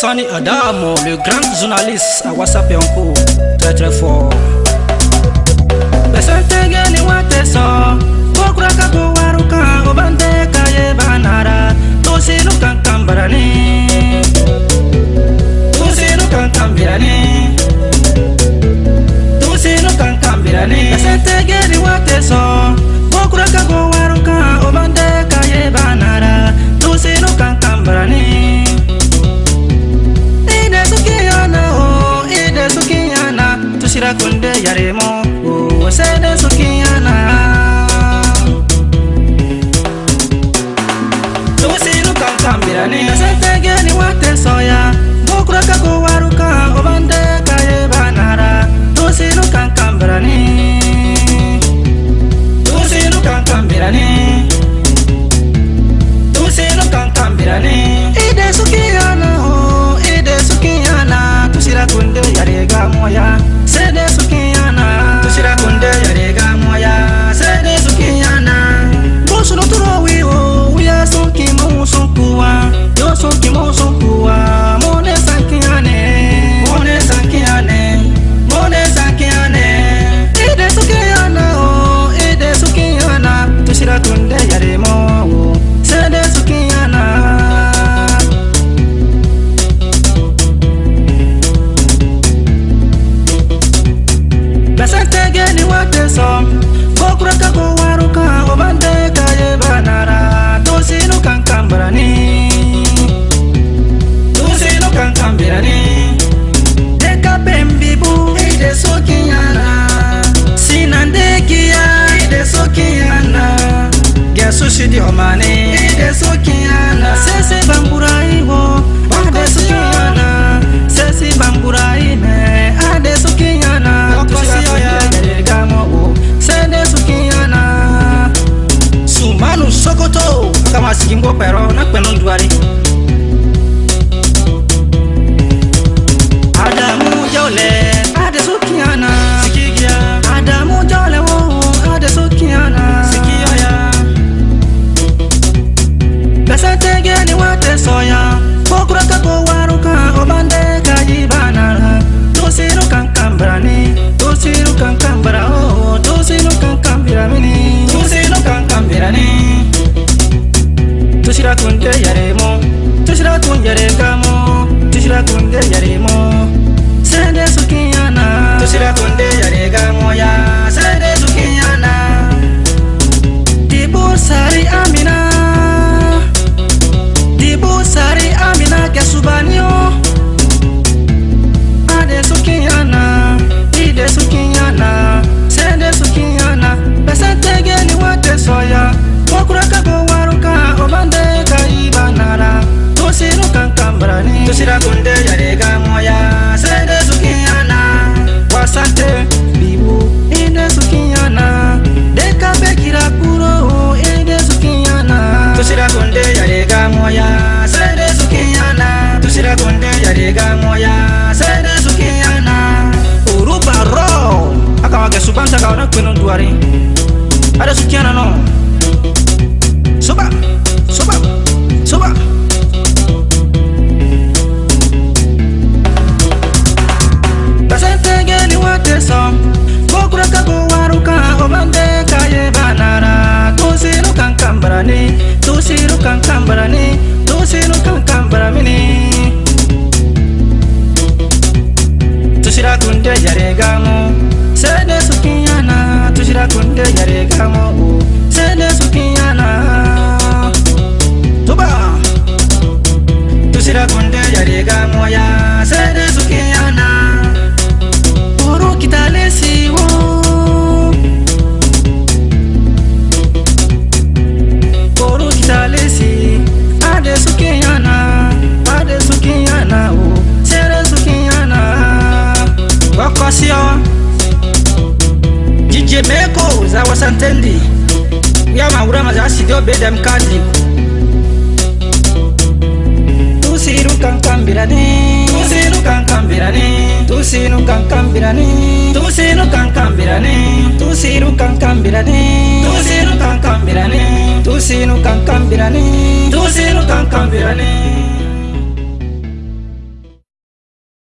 Sani Adamo, le grand journaliste à WhatsApp et en cours, très très fort. Besantege ni wateso, bokura kapo waruka, obande kaye banara, tosinu kankambarani, tosinu kankambirani, tosinu kankambirani. Besantege ni wateso, bokura kapo waruka, obande kaye banara, tosinu kankambarani. Ide sukiyana, tushira kunde yaremo, sede sukiyana. Tusiru kankambirani, sentege ni wate soya, bokura kako waruka, obande kaye banara. Tusiru kankambirani, tusiru kankambirani, tusiru kankambirani. Ide sukiyana, tushira kunde yarega moya, sede sukiyana, tushira kunde yarega moya, sede sukiyana. Bosu no turo wiwo, uya sonki mo sonkuwa, yo sonki mo sonkuwa, mone sankiyane, mone sankiyane, mone sankiyane. Ide sukiyana, tushira kunde yaremo, sede sukiyana. Besantege ni wateso, bokura kako waruka, obande kaye banara. Tosinu kankambarani, tosinu kankambirani. Deka bembibu, ide sukiyana. Sinandekia, ide sukiyana. Gesu shidi omane, ide sukiyana. Sese bamburaiwo, ade sukiyana. Sese bamburaine, ade sukiyana. Sumanu Sokoto, kama sikimbo pero na penon duari. Adamu jole, ade sukiyana. Sikigia, Adamu jole wo, ade sukiyana. Sikiya. Besantege ni wate soya, bokura kako waruka, obande kayi banara. Tusiru kankambrani, tusiru kankambra, oh, tusiru kankambirani, tusiru kankambirani. Tushira kunde yaremo, tushira kunde yaregamo, tushira kunde yaremo, sede sukiyana, tushira kunde yaregamo ya, sede sukiyana. Dibu sari Amina, kesubanio. Ade sukiyana, ide sukiyana, sede sukiyana. Besantege ni wate soya, bokura kako waruka, obande kayi banara. Tusiru kankambrani, tushira kunde yarega moya, sede sukiyana. Wasante bibu, ide sukiyana. Deka bekira kuro, ide sukiyana. Tushira kunde yarega moya, sede sukiyana. Tushira kunde yarega moya, sede sukiyana. Uruba ro, akawage subanta kawana kwenon duari. Ada sukiyana no. Soba. Besantege ni wateso, bokura kako waruka, obande kaye banara. Tusiru kankambarani, tusiru kankambarani, tusiru kankambaramini. Tushira kunde yaregamo, sede sukiyana. Tushira kunde yaregamo, sede sukiyana. Tuba. Tushira kunde yaregamo ya, sede sukiyana. Oro kitalesi wo, oro kitalesi. Ade sukiyana, oh, sede sukiyana. Wakosio DJ Meko za wasantendi ya maura maza sidio bedem kadi. Tusiru kankambirani, tusiru kankambirani, tusiru kankambirani, tusiru kankambirani, tusiru kankambirani, tusiru kankambirani, tusiru kankambirani, tusiru kankambirani.